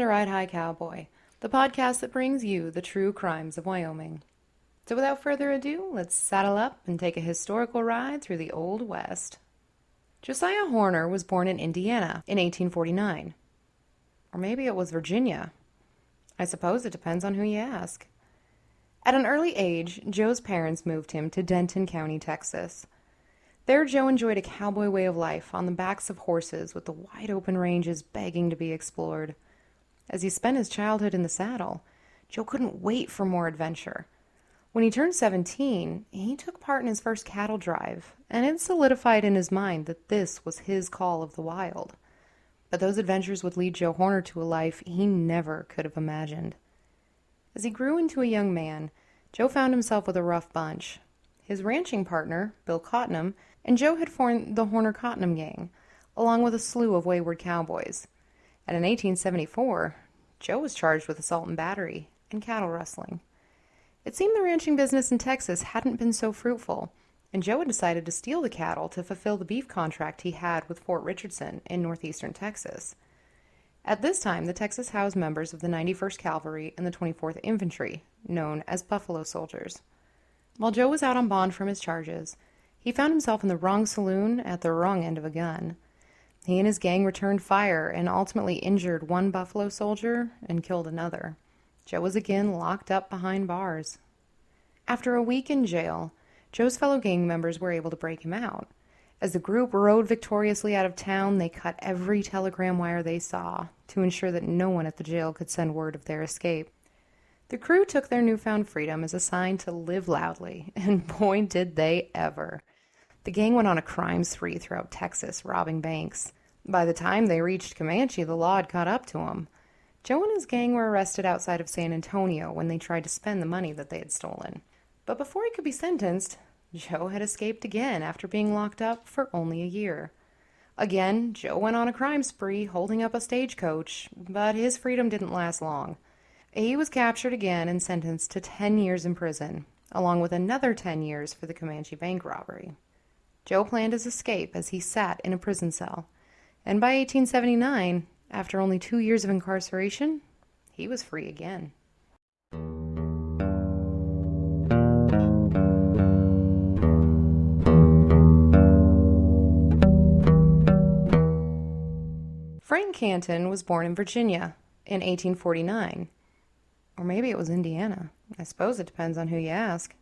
to Ride High Cowboy, the podcast that brings you the true crimes of Wyoming. So without further ado, let's saddle up and take a historical ride through the Old West. Josiah Horner was born in Indiana in 1849. Or maybe it was Virginia. I suppose it depends on who you ask. At an early age, Joe's parents moved him to Denton County, Texas. There, Joe enjoyed a cowboy way of life on the backs of horses with the wide-open ranges begging to be explored. As he spent his childhood in the saddle, Joe couldn't wait for more adventure. When he turned 17, he took part in his first cattle drive, and it solidified in his mind that this was his call of the wild. But those adventures would lead Joe Horner to a life he never could have imagined. As he grew into a young man, Joe found himself with a rough bunch. His ranching partner, Bill Cottenham, and Joe had formed the Horner-Cottenham gang, along with a slew of wayward cowboys. And in 1874, Joe was charged with assault and battery and cattle rustling. It seemed the ranching business in Texas hadn't been so fruitful, and Joe had decided to steal the cattle to fulfill the beef contract he had with Fort Richardson in northeastern Texas. At this time, the Texas housed members of the 91st Cavalry and the 24th Infantry, known as Buffalo Soldiers. While Joe was out on bond from his charges, he found himself in the wrong saloon at the wrong end of a gun. He and his gang returned fire and ultimately injured one Buffalo soldier and killed another. Joe was again locked up behind bars. After a week in jail, Joe's fellow gang members were able to break him out. As the group rode victoriously out of town, they cut every telegram wire they saw to ensure that no one at the jail could send word of their escape. The crew took their newfound freedom as a sign to live loudly, and boy did they ever. The gang went on a crime spree throughout Texas, robbing banks. By the time they reached Comanche, the law had caught up to them. Joe and his gang were arrested outside of San Antonio when they tried to spend the money that they had stolen. But before he could be sentenced, Joe had escaped again after being locked up for only a year. Again, Joe went on a crime spree holding up a stagecoach, but his freedom didn't last long. He was captured again and sentenced to 10 years in prison, along with another 10 years for the Comanche bank robbery. Joe planned his escape as he sat in a prison cell, and by 1879, after only 2 years of incarceration, he was free again. Frank Canton was born in Virginia in 1849. Or maybe it was Indiana. I suppose it depends on who you ask.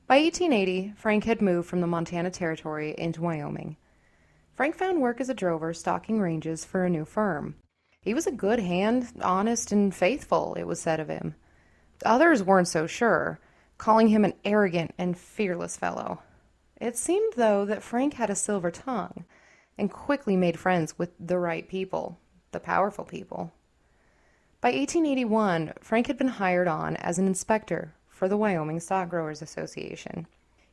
By 1880, Frank had moved from the Montana Territory into Wyoming. Frank found work as a drover stocking ranges for a new firm. He was a good hand, honest and faithful, it was said of him. Others weren't so sure, calling him an arrogant and fearless fellow. It seemed, though, that Frank had a silver tongue and quickly made friends with the right people, the powerful people. By 1881, Frank had been hired on as an inspector for the Wyoming Stock Growers Association.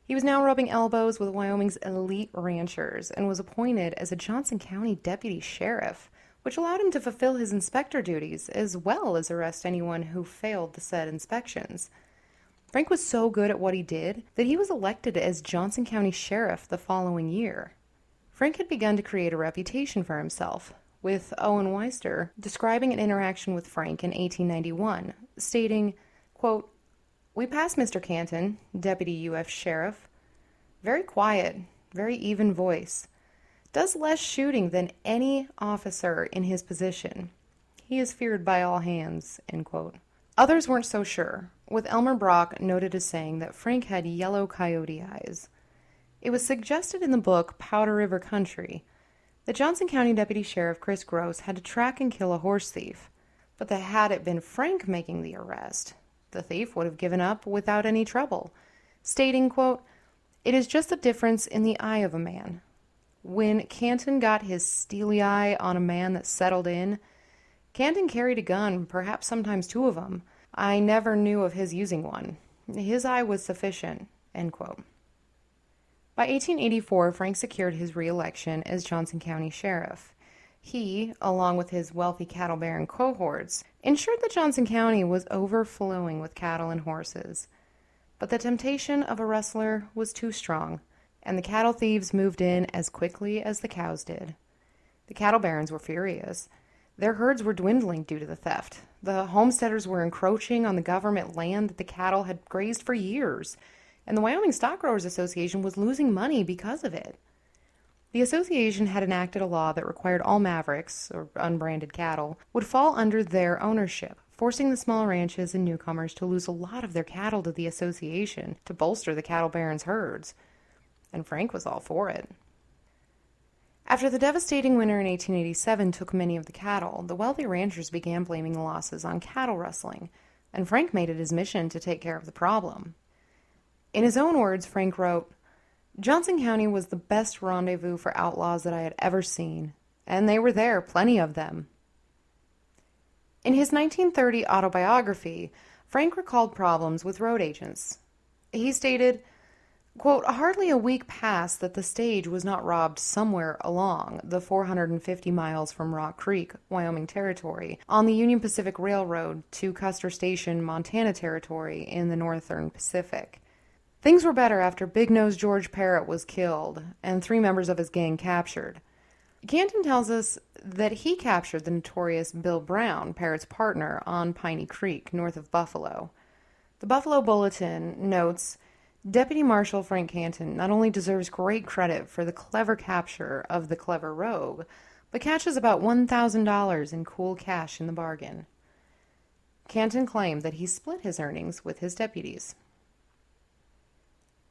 He was now rubbing elbows with Wyoming's elite ranchers and was appointed as a Johnson County deputy sheriff, which allowed him to fulfill his inspector duties as well as arrest anyone who failed the said inspections. Frank was so good at what he did that he was elected as Johnson County sheriff the following year. Frank had begun to create a reputation for himself, with Owen Weister describing an interaction with Frank in 1891, stating, quote, "We passed Mr. Canton, Deputy UF Sheriff. Very quiet, very even voice. Does less shooting than any officer in his position. He is feared by all hands," end quote. Others weren't so sure, with Elmer Brock noted as saying that Frank had yellow coyote eyes. It was suggested in the book Powder River Country that Johnson County Deputy Sheriff Chris Gross had to track and kill a horse thief, but that had it been Frank making the arrest, the thief would have given up without any trouble, stating, quote, "It is just the difference in the eye of a man. When Canton got his steely eye on a man that settled in, Canton carried a gun, perhaps sometimes two of them. I never knew of his using one. His eye was sufficient," end quote. By 1884, Frank secured his re-election as Johnson County Sheriff. He, along with his wealthy cattle baron cohorts, ensured that Johnson County was overflowing with cattle and horses. But the temptation of a rustler was too strong, and the cattle thieves moved in as quickly as the cows did. The cattle barons were furious. Their herds were dwindling due to the theft. The homesteaders were encroaching on the government land that the cattle had grazed for years, and the Wyoming Stock Growers Association was losing money because of it. The association had enacted a law that required all mavericks, or unbranded cattle, would fall under their ownership, forcing the small ranches and newcomers to lose a lot of their cattle to the association to bolster the cattle barons' herds. And Frank was all for it. After the devastating winter in 1887 took many of the cattle, the wealthy ranchers began blaming the losses on cattle rustling, and Frank made it his mission to take care of the problem. In his own words, Frank wrote, "Johnson County was the best rendezvous for outlaws that I had ever seen, and they were there, plenty of them." In his 1930 autobiography, Frank recalled problems with road agents. He stated, quote, "Hardly a week passed that the stage was not robbed somewhere along the 450 miles from Rock Creek, Wyoming Territory, on the Union Pacific Railroad to Custer Station, Montana Territory in the Northern Pacific. Things were better after Big Nose George Parrott was killed and 3 members of his gang captured." Canton tells us that he captured the notorious Bill Brown, Parrott's partner, on Piney Creek, north of Buffalo. The Buffalo Bulletin notes, "Deputy Marshal Frank Canton not only deserves great credit for the clever capture of the clever rogue, but catches about $1,000 in cool cash in the bargain." Canton claimed that he split his earnings with his deputies.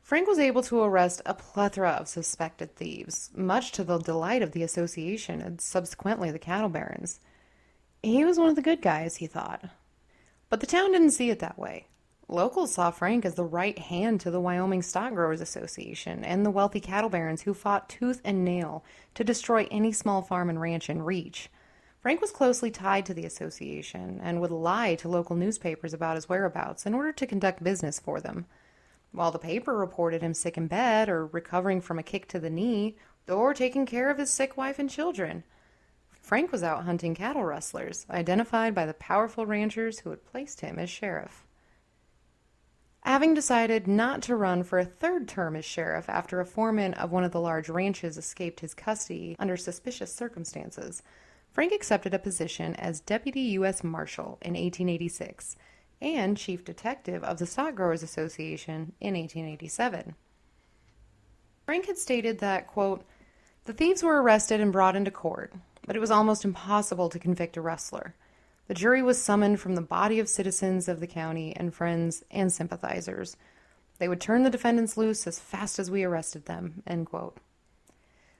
Frank was able to arrest a plethora of suspected thieves, much to the delight of the association and subsequently the cattle barons. He was one of the good guys, he thought. But the town didn't see it that way. Locals saw Frank as the right hand to the Wyoming Stock Growers Association and the wealthy cattle barons who fought tooth and nail to destroy any small farm and ranch in reach. Frank was closely tied to the association and would lie to local newspapers about his whereabouts in order to conduct business for them. While the paper reported him sick in bed or recovering from a kick to the knee or taking care of his sick wife and children, Frank was out hunting cattle rustlers, identified by the powerful ranchers who had placed him as sheriff. Having decided not to run for a 3rd term as sheriff after a foreman of one of the large ranches escaped his custody under suspicious circumstances, Frank accepted a position as Deputy U.S. Marshal in 1886 and Chief Detective of the Stock Growers Association in 1887. Frank had stated that, quote, "The thieves were arrested and brought into court, but it was almost impossible to convict a rustler. The jury was summoned from the body of citizens of the county and friends and sympathizers. They would turn the defendants loose as fast as we arrested them," end quote.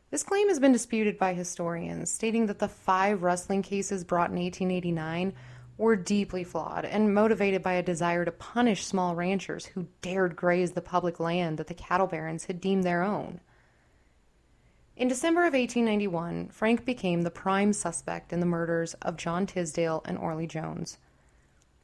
This claim has been disputed by historians, stating that the 5 rustling cases brought in 1889 were deeply flawed and motivated by a desire to punish small ranchers who dared graze the public land that the cattle barons had deemed their own. In December of 1891, Frank became the prime suspect in the murders of John Tisdale and Orley Jones.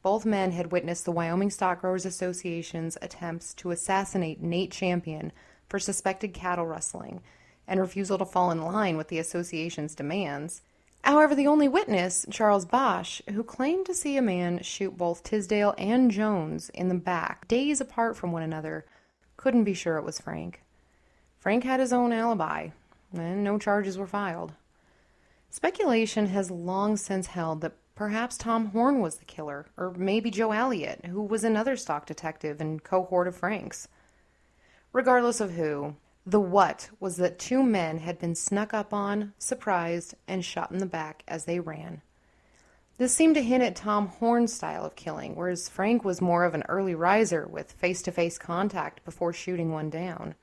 Both men had witnessed the Wyoming Stock Growers Association's attempts to assassinate Nate Champion for suspected cattle rustling and refusal to fall in line with the association's demands. However, the only witness, Charles Bosch, who claimed to see a man shoot both Tisdale and Jones in the back, days apart from one another, couldn't be sure it was Frank. Frank had his own alibi, and no charges were filed. Speculation has long since held that perhaps Tom Horn was the killer, or maybe Joe Elliott, who was another stock detective and cohort of Frank's. Regardless of who, the what was that 2 men had been snuck up on, surprised, and shot in the back as they ran. This seemed to hint at Tom Horn's style of killing, whereas Frank was more of an early riser with face-to-face contact before shooting one down.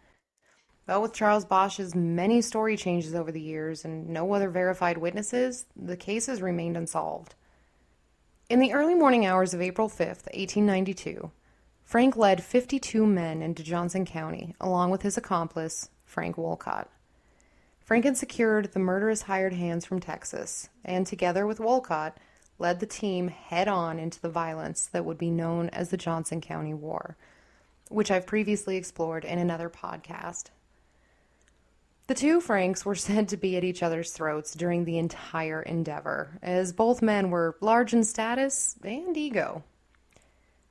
But with Charles Bosch's many story changes over the years and no other verified witnesses, the case has remained unsolved. In the early morning hours of April 5th, 1892, Frank led 52 men into Johnson County, along with his accomplice, Frank Wolcott. Frank had secured the murderous hired hands from Texas, and together with Wolcott, led the team head-on into the violence that would be known as the Johnson County War, which I've previously explored in another podcast. The 2 Franks were said to be at each other's throats during the entire endeavor, as both men were large in status and ego.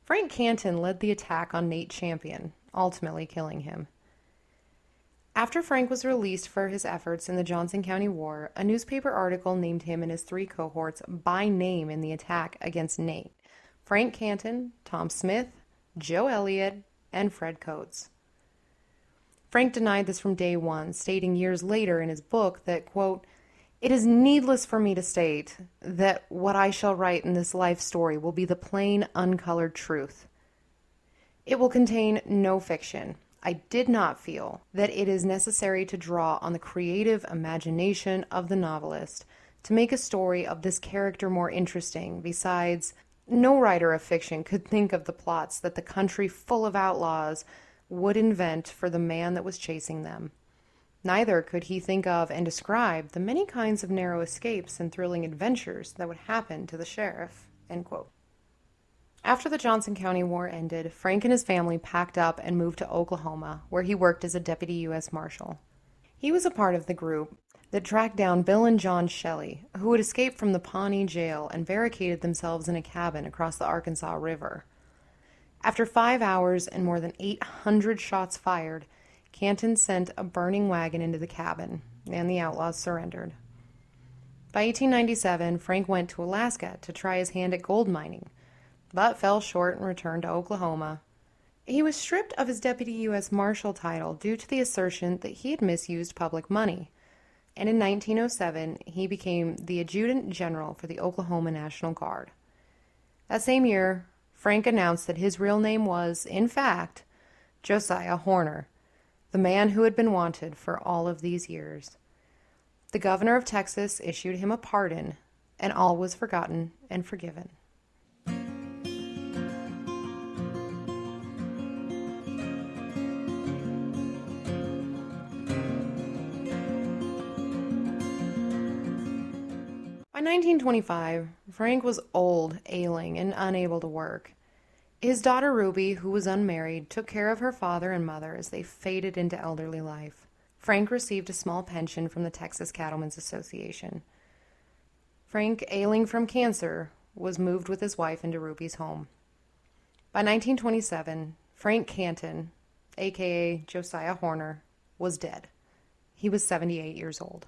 Frank Canton led the attack on Nate Champion, ultimately killing him. After Frank was released for his efforts in the Johnson County War, a newspaper article named him and his 3 cohorts by name in the attack against Nate: Frank Canton, Tom Smith, Joe Elliott, and Fred Coates. Frank denied this from day one, stating years later in his book that, quote, "It is needless for me to state that what I shall write in this life story will be the plain, uncolored truth. It will contain no fiction. I did not feel that it is necessary to draw on the creative imagination of the novelist to make a story of this character more interesting. Besides, no writer of fiction could think of the plots that the country full of outlaws would invent for the man that was chasing them. Neither could he think of and describe the many kinds of narrow escapes and thrilling adventures that would happen to the sheriff." End quote. After the Johnson County War ended, Frank and his family packed up and moved to Oklahoma, where he worked as a deputy U.S. Marshal. He was a part of the group that tracked down Bill and John Shelley, who had escaped from the Pawnee jail and barricaded themselves in a cabin across the Arkansas River. After 5 hours and more than 800 shots fired, Canton sent a burning wagon into the cabin, and the outlaws surrendered. By 1897, Frank went to Alaska to try his hand at gold mining, but fell short and returned to Oklahoma. He was stripped of his Deputy U.S. Marshal title due to the assertion that he had misused public money, and in 1907 he became the Adjutant General for the Oklahoma National Guard. That same year, Frank announced that his real name was, in fact, Josiah Horner, the man who had been wanted for all of these years. The governor of Texas issued him a pardon, and all was forgotten and forgiven. By 1925, Frank was old, ailing, and unable to work. His daughter Ruby, who was unmarried, took care of her father and mother as they faded into elderly life. Frank received a small pension from the Texas Cattlemen's Association. Frank, ailing from cancer, was moved with his wife into Ruby's home. By 1927, Frank Canton, aka Josiah Horner, was dead. He was 78 years old.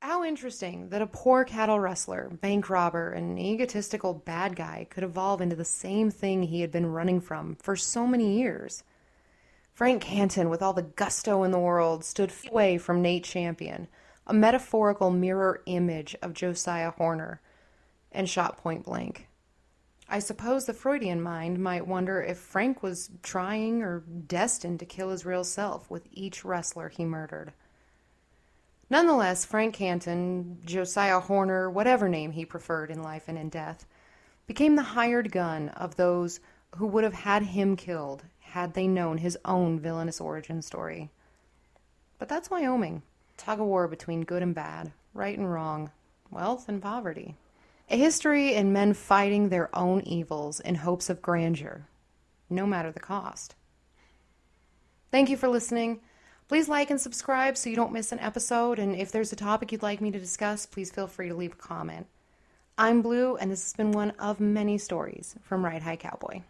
How interesting that a poor cattle rustler, bank robber, and egotistical bad guy could evolve into the same thing he had been running from for so many years. Frank Canton, with all the gusto in the world, stood feet away from Nate Champion, a metaphorical mirror image of Josiah Horner, and shot point blank. I suppose the Freudian mind might wonder if Frank was trying or destined to kill his real self with each wrestler he murdered. Nonetheless, Frank Canton, Josiah Horner, whatever name he preferred in life and in death, became the hired gun of those who would have had him killed had they known his own villainous origin story. But that's Wyoming. Tug-of-war between good and bad, right and wrong, wealth and poverty. A history in men fighting their own evils in hopes of grandeur, no matter the cost. Thank you for listening. Please like and subscribe so you don't miss an episode, and if there's a topic you'd like me to discuss, please feel free to leave a comment. I'm Blue, and this has been one of many stories from Ride High Cowboy.